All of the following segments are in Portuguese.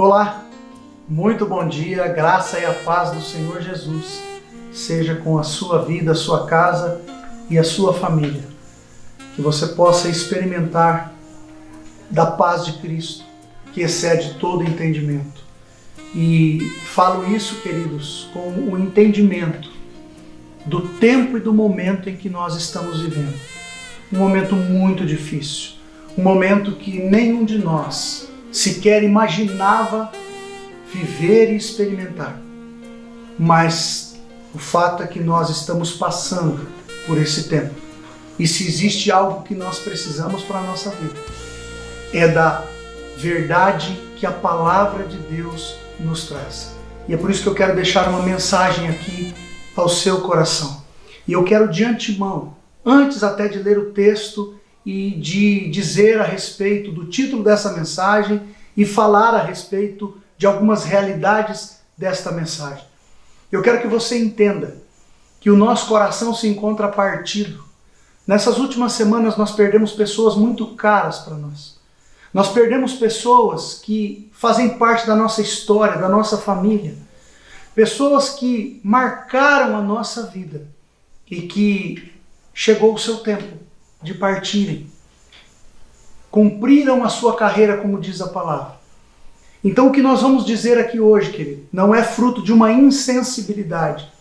Olá, muito bom dia, a graça e a paz do Senhor Jesus seja com a sua vida, a sua casa e a sua família. Que você possa experimentar da paz de Cristo, que excede todo entendimento. E falo isso, queridos, com o entendimento do tempo e do momento em que nós estamos vivendo. Um momento muito difícil, um momento que nenhum de nós sequer imaginava viver e experimentar. Mas o fato é que nós estamos passando por esse tempo. E se existe algo que nós precisamos para a nossa vida, é da verdade que a palavra de Deus nos traz. E é por isso que eu quero deixar uma mensagem aqui ao seu coração. E eu quero de antemão, antes até de ler o texto e de dizer a respeito do título dessa mensagem e falar a respeito de algumas realidades desta mensagem. Eu quero que você entenda que o nosso coração se encontra partido. Nessas últimas semanas nós perdemos pessoas muito caras para nós. Nós perdemos pessoas que fazem parte da nossa história, da nossa família. Pessoas que marcaram a nossa vida e que chegou o seu tempo de partirem. Cumpriram a sua carreira, como diz a palavra. Então o que nós vamos dizer aqui hoje, querido, não é fruto de uma insensibilidade.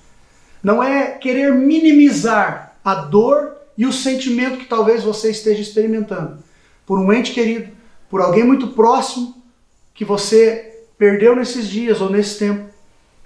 Não é querer minimizar a dor e o sentimento que talvez você esteja experimentando por um ente querido, por alguém muito próximo que você perdeu nesses dias ou nesse tempo,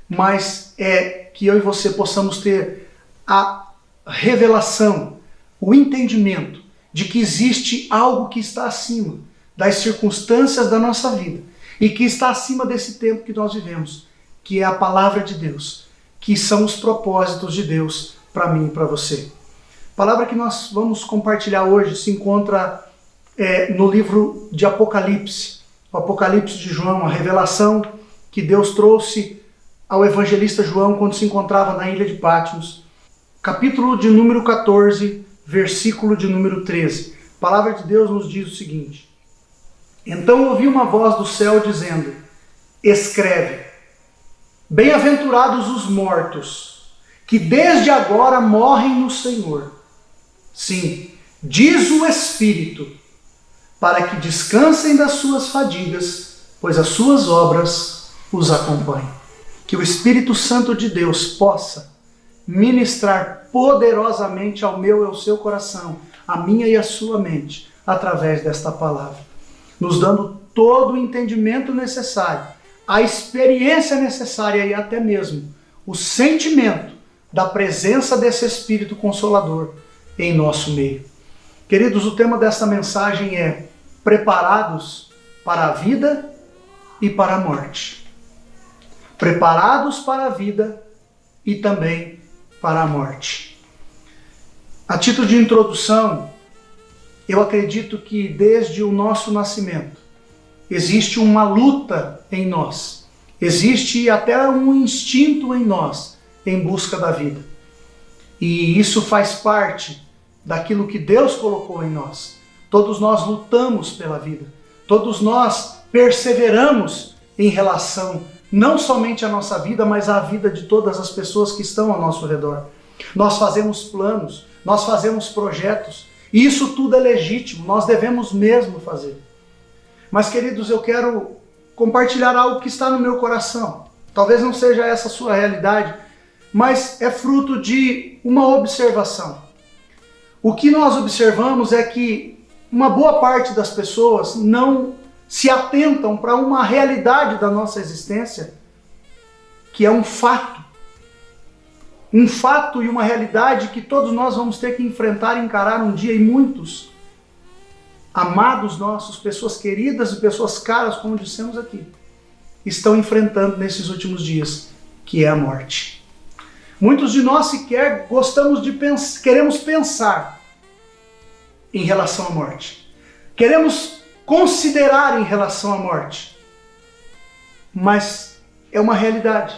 mas é que eu e você possamos ter a revelação, o entendimento de que existe algo que está acima das circunstâncias da nossa vida e que está acima desse tempo que nós vivemos, que é a palavra de Deus, que são os propósitos de Deus para mim e para você. A palavra que nós vamos compartilhar hoje se encontra no livro de Apocalipse, o Apocalipse de João, a revelação que Deus trouxe ao evangelista João quando se encontrava na ilha de Patmos. Capítulo de número 14, versículo de número 13. A palavra de Deus nos diz o seguinte: Então ouvi uma voz do céu dizendo: Escreve, bem-aventurados os mortos, que desde agora morrem no Senhor. Sim, diz o Espírito, para que descansem das suas fadigas, pois as suas obras os acompanhem. Que o Espírito Santo de Deus possa ministrar poderosamente ao meu e ao seu coração, a minha e a sua mente, através desta palavra, nos dando todo o entendimento necessário, a experiência necessária e até mesmo o sentimento da presença desse Espírito Consolador em nosso meio. Queridos, o tema desta mensagem é preparados para a vida e para a morte. Preparados para a vida e também para a morte. A título de introdução, eu acredito que desde o nosso nascimento existe uma luta em nós, existe até um instinto em nós em busca da vida. E isso faz parte daquilo que Deus colocou em nós. Todos nós lutamos pela vida, todos nós perseveramos em relação não somente à nossa vida, mas à vida de todas as pessoas que estão ao nosso redor. Nós fazemos planos, nós fazemos projetos, e isso tudo é legítimo, nós devemos mesmo fazer. Mas, queridos, eu quero compartilhar algo que está no meu coração. Talvez não seja essa a sua realidade, mas é fruto de uma observação. O que nós observamos é que uma boa parte das pessoas não se atentam para uma realidade da nossa existência, que é um fato. Um fato e uma realidade que todos nós vamos ter que enfrentar e encarar um dia, e muitos amados nossos, pessoas queridas e pessoas caras, como dissemos aqui, estão enfrentando nesses últimos dias, que é a morte. Muitos de nós sequer queremos pensar em relação à morte. Queremos considerar em relação à morte. Mas é uma realidade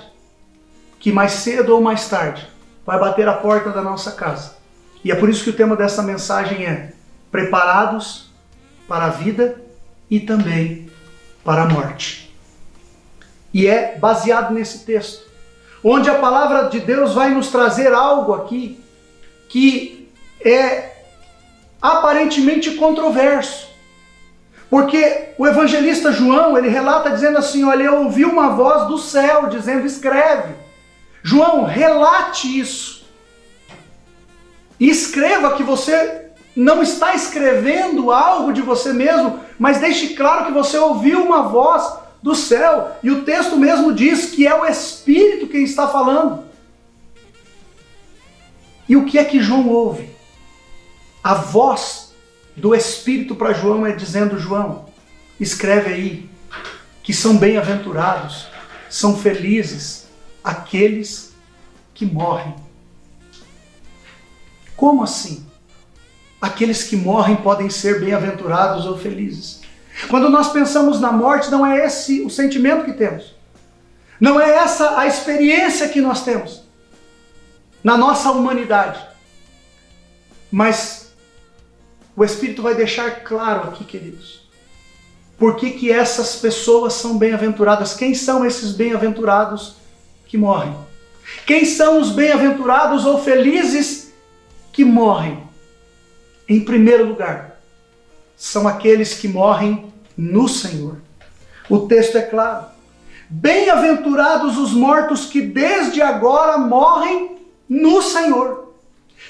que mais cedo ou mais tarde vai bater a porta da nossa casa. E é por isso que o tema dessa mensagem é preparados para a vida e também para a morte. E é baseado nesse texto, onde a palavra de Deus vai nos trazer algo aqui que é aparentemente controverso. Porque o evangelista João, ele relata dizendo assim, olha, eu ouvi uma voz do céu dizendo, escreve. João, relate isso. E escreva que você não está escrevendo algo de você mesmo, mas deixe claro que você ouviu uma voz do céu. E o texto mesmo diz que é o Espírito quem está falando. E o que é que João ouve? A voz do Espírito para João é dizendo, João, escreve aí que são bem-aventurados, são felizes aqueles que morrem. Como assim? Aqueles que morrem podem ser bem-aventurados ou felizes. Quando nós pensamos na morte, não é esse o sentimento que temos. Não é essa a experiência que nós temos na nossa humanidade. Mas o Espírito vai deixar claro aqui, queridos, por que essas pessoas são bem-aventuradas. Quem são esses bem-aventurados que morrem? Quem são os bem-aventurados ou felizes que morrem? Em primeiro lugar, são aqueles que morrem no Senhor. O texto é claro. Bem-aventurados os mortos que desde agora morrem no Senhor.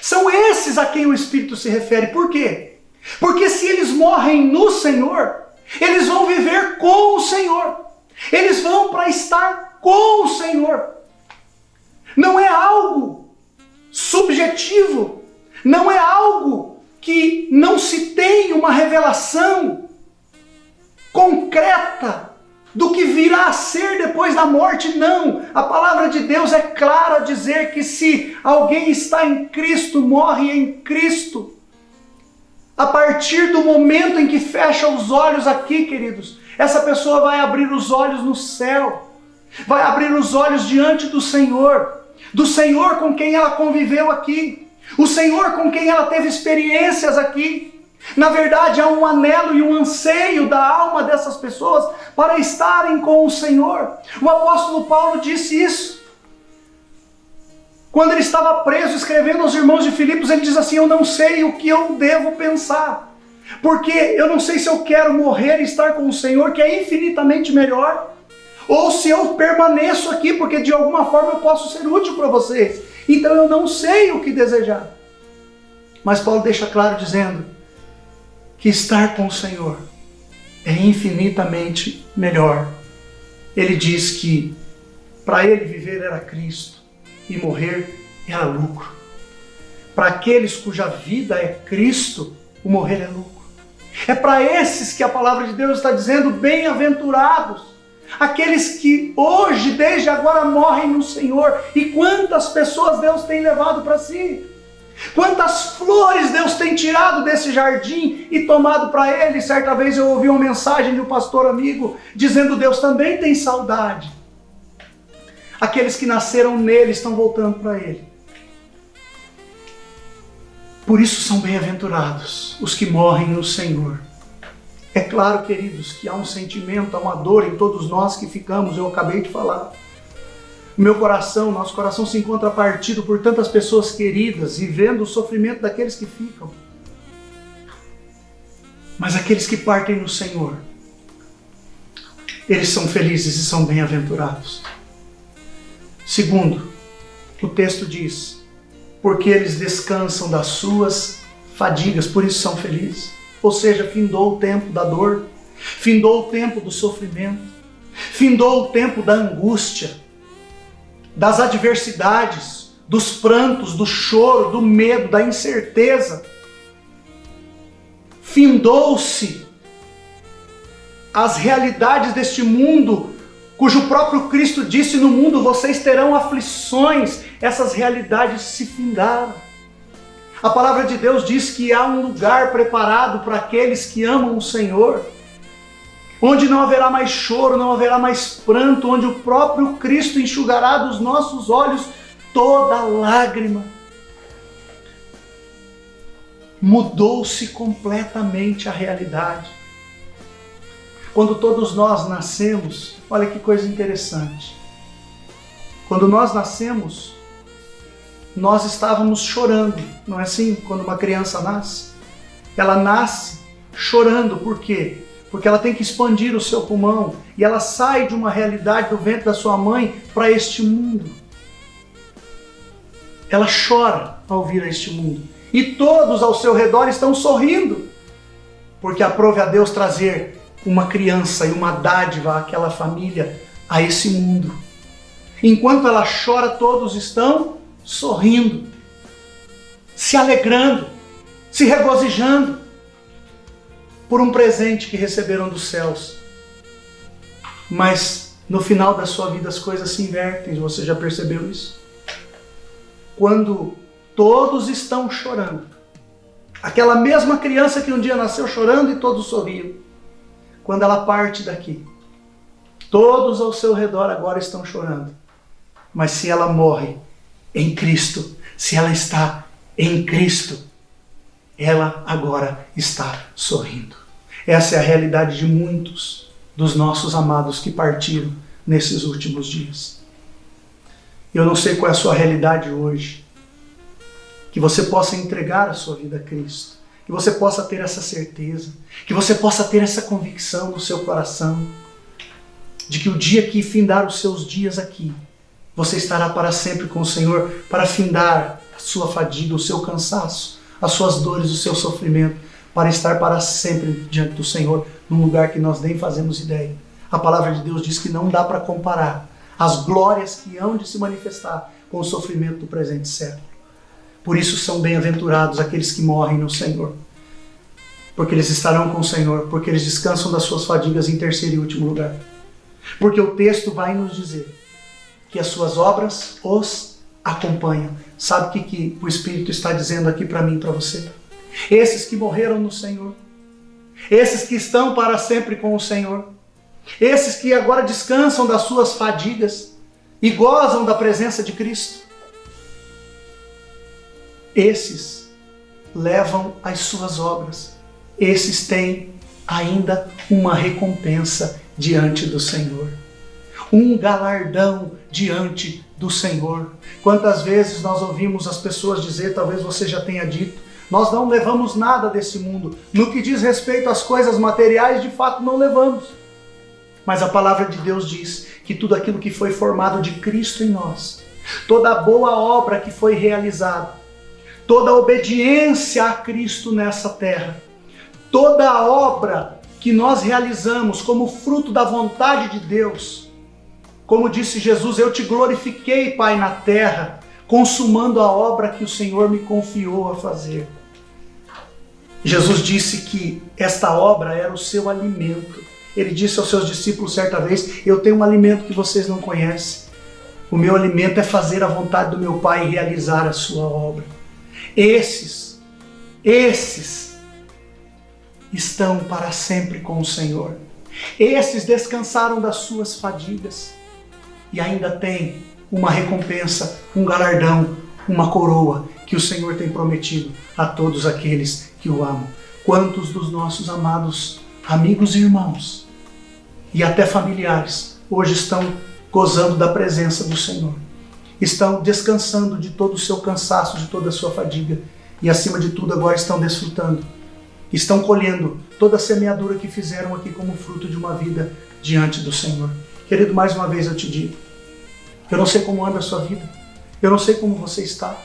São esses a quem o Espírito se refere. Por quê? Porque se eles morrem no Senhor, eles vão viver com o Senhor. Eles vão para estar com o Senhor. Não é algo subjetivo. Não é algo que não se tem uma revelação concreta do que virá a ser depois da morte. Não, a palavra de Deus é clara a dizer que se alguém está em Cristo, morre em Cristo. A partir do momento em que fecha os olhos aqui, queridos, essa pessoa vai abrir os olhos no céu, vai abrir os olhos diante do Senhor com quem ela conviveu aqui, o Senhor com quem ela teve experiências aqui. Na verdade, há um anelo e um anseio da alma dessas pessoas para estarem com o Senhor. O apóstolo Paulo disse isso. Quando ele estava preso, escrevendo aos irmãos de Filipos, ele diz assim, eu não sei o que eu devo pensar, porque eu não sei se eu quero morrer e estar com o Senhor, que é infinitamente melhor, ou se eu permaneço aqui, porque de alguma forma eu posso ser útil para vocês. Então eu não sei o que desejar. Mas Paulo deixa claro dizendo que estar com o Senhor é infinitamente melhor. Ele diz que para ele viver era Cristo e morrer era lucro. Para aqueles cuja vida é Cristo, o morrer é lucro. É para esses que a palavra de Deus está dizendo bem-aventurados. Aqueles que hoje, desde agora, morrem no Senhor. E quantas pessoas Deus tem levado para si? Quantas flores Deus tem tirado desse jardim e tomado para Ele? Certa vez eu ouvi uma mensagem de um pastor amigo dizendo: Deus também tem saudade. Aqueles que nasceram nele estão voltando para Ele. Por isso são bem-aventurados os que morrem no Senhor. É claro, queridos, que há um sentimento, há uma dor em todos nós que ficamos, eu acabei de falar. O meu coração, nosso coração se encontra partido por tantas pessoas queridas e vendo o sofrimento daqueles que ficam. Mas aqueles que partem no Senhor, eles são felizes e são bem-aventurados. Segundo, o texto diz, porque eles descansam das suas fadigas, por isso são felizes. Ou seja, findou o tempo da dor, findou o tempo do sofrimento, findou o tempo da angústia, das adversidades, dos prantos, do choro, do medo, da incerteza. Findou-se as realidades deste mundo, cujo próprio Cristo disse: no mundo vocês terão aflições. Essas realidades se findaram. A palavra de Deus diz que há um lugar preparado para aqueles que amam o Senhor, onde não haverá mais choro, não haverá mais pranto, onde o próprio Cristo enxugará dos nossos olhos toda lágrima. Mudou-se completamente a realidade. quando todos nós nascemos, olha que coisa interessante. Quando nós nascemos, nós estávamos chorando, não é assim? Quando uma criança nasce, ela nasce chorando, por quê? Porque ela tem que expandir o seu pulmão e ela sai de uma realidade do ventre da sua mãe para este mundo. Ela chora ao vir a este mundo e todos ao seu redor estão sorrindo, porque aprove a Deus trazer uma criança e uma dádiva àquela família, a esse mundo. Enquanto ela chora, todos estão sorrindo, se alegrando, se regozijando por um presente que receberam dos céus. Mas no final da sua vida as coisas se invertem, você já percebeu isso? Quando todos estão chorando, aquela mesma criança que um dia nasceu chorando e todos sorriam, quando ela parte daqui, todos ao seu redor agora estão chorando. Mas se ela morre em Cristo, se ela está em Cristo, ela agora está sorrindo. Essa é a realidade de muitos dos nossos amados que partiram nesses últimos dias. Eu não sei qual é a sua realidade hoje. Que você possa entregar a sua vida a Cristo. Que você possa ter essa certeza. Que você possa ter essa convicção no seu coração. De que o dia que findar os seus dias aqui, você estará para sempre com o Senhor, para findar a sua fadiga, o seu cansaço, as suas dores, o seu sofrimento, para estar para sempre diante do Senhor, num lugar que nós nem fazemos ideia. A palavra de Deus diz que não dá para comparar as glórias que hão de se manifestar com o sofrimento do presente século. Por isso são bem-aventurados aqueles que morrem no Senhor, porque eles estarão com o Senhor, porque eles descansam das suas fadigas em terceiro e último lugar. Porque o texto vai nos dizer que as suas obras os acompanham. Sabe o que o Espírito está dizendo aqui para mim e para você? Esses que morreram no Senhor, esses que estão para sempre com o Senhor, esses que agora descansam das suas fadigas e gozam da presença de Cristo, esses levam as suas obras, esses têm ainda uma recompensa diante do Senhor, um galardão diante do Senhor. Quantas vezes nós ouvimos as pessoas dizer, talvez você já tenha dito, nós não levamos nada desse mundo. No que diz respeito às coisas materiais, de fato não levamos. Mas a palavra de Deus diz que tudo aquilo que foi formado de Cristo em nós, toda a boa obra que foi realizada, toda a obediência a Cristo nessa terra, toda a obra que nós realizamos como fruto da vontade de Deus, como disse Jesus, eu te glorifiquei, Pai, na terra, consumando a obra que o Senhor me confiou a fazer. Jesus disse que esta obra era o seu alimento. Ele disse aos seus discípulos certa vez, eu tenho um alimento que vocês não conhecem. O meu alimento é fazer a vontade do meu Pai e realizar a sua obra. Esses estão para sempre com o Senhor. Esses descansaram das suas fadigas e ainda têm uma recompensa, um galardão, uma coroa que o Senhor tem prometido a todos aqueles que o amam. Quantos dos nossos amados amigos e irmãos e até familiares hoje estão gozando da presença do Senhor, estão descansando de todo o seu cansaço, de toda a sua fadiga e acima de tudo agora estão desfrutando, estão colhendo toda a semeadura que fizeram aqui como fruto de uma vida diante do Senhor. Querido, mais uma vez eu te digo, eu não sei como anda a sua vida, eu não sei como você está,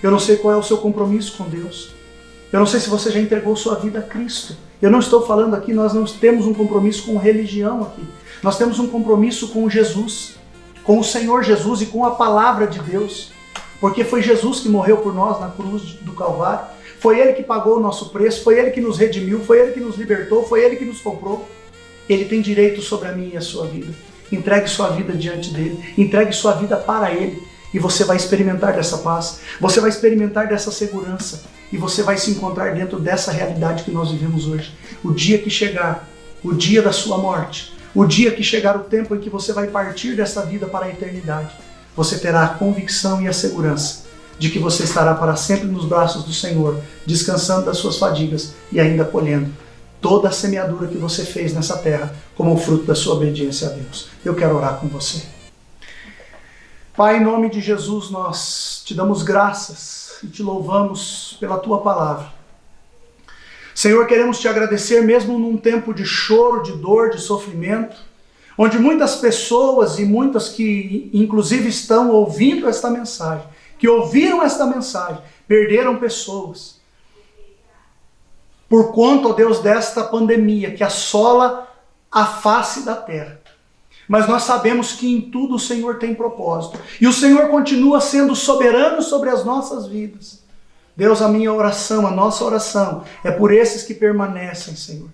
eu não sei qual é o seu compromisso com Deus, eu não sei se você já entregou sua vida a Cristo. Eu não estou falando aqui, nós não temos um compromisso com religião aqui, nós temos um compromisso com Jesus, com o Senhor Jesus e com a palavra de Deus, porque foi Jesus que morreu por nós na cruz do Calvário, foi Ele que pagou o nosso preço, foi Ele que nos redimiu, foi Ele que nos libertou, foi Ele que nos comprou. Ele tem direito sobre a minha e a sua vida. Entregue sua vida diante dEle, entregue sua vida para Ele e você vai experimentar dessa paz, você vai experimentar dessa segurança e você vai se encontrar dentro dessa realidade que nós vivemos hoje. O dia que chegar, o dia da sua morte, o dia que chegar o tempo em que você vai partir dessa vida para a eternidade, você terá a convicção e a segurança de que você estará para sempre nos braços do Senhor, descansando das suas fadigas e ainda colhendo toda a semeadura que você fez nessa terra como fruto da sua obediência a Deus. Eu quero orar com você. Pai, em nome de Jesus, nós te damos graças e te louvamos pela tua palavra. Senhor, queremos te agradecer mesmo num tempo de choro, de dor, de sofrimento, onde muitas pessoas e muitas que inclusive estão ouvindo esta mensagem, que ouviram esta mensagem, perderam pessoas. Por conta, ó Deus, desta pandemia que assola a face da terra. Mas nós sabemos que em tudo o Senhor tem propósito. E o Senhor continua sendo soberano sobre as nossas vidas. Deus, a minha oração, a nossa oração é por esses que permanecem, Senhor.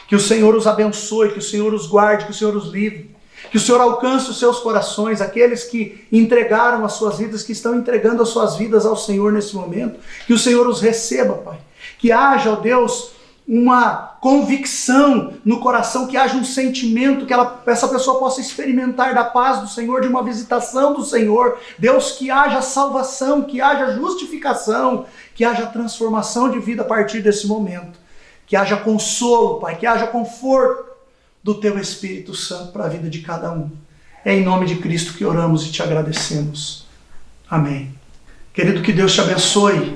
Que o Senhor os abençoe, que o Senhor os guarde, que o Senhor os livre. Que o Senhor alcance os seus corações, aqueles que entregaram as suas vidas, que estão entregando as suas vidas ao Senhor nesse momento. Que o Senhor os receba, Pai. Que haja, ó Deus, uma convicção no coração, que haja um sentimento, que essa pessoa possa experimentar da paz do Senhor, de uma visitação do Senhor. Deus, que haja salvação, que haja justificação, que haja transformação de vida a partir desse momento. Que haja consolo, Pai, que haja conforto do Teu Espírito Santo para a vida de cada um. É em nome de Cristo que oramos e te agradecemos. Amém. Querido, que Deus te abençoe.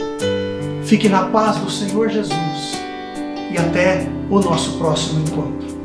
Fique na paz do Senhor Jesus. E até o nosso próximo encontro.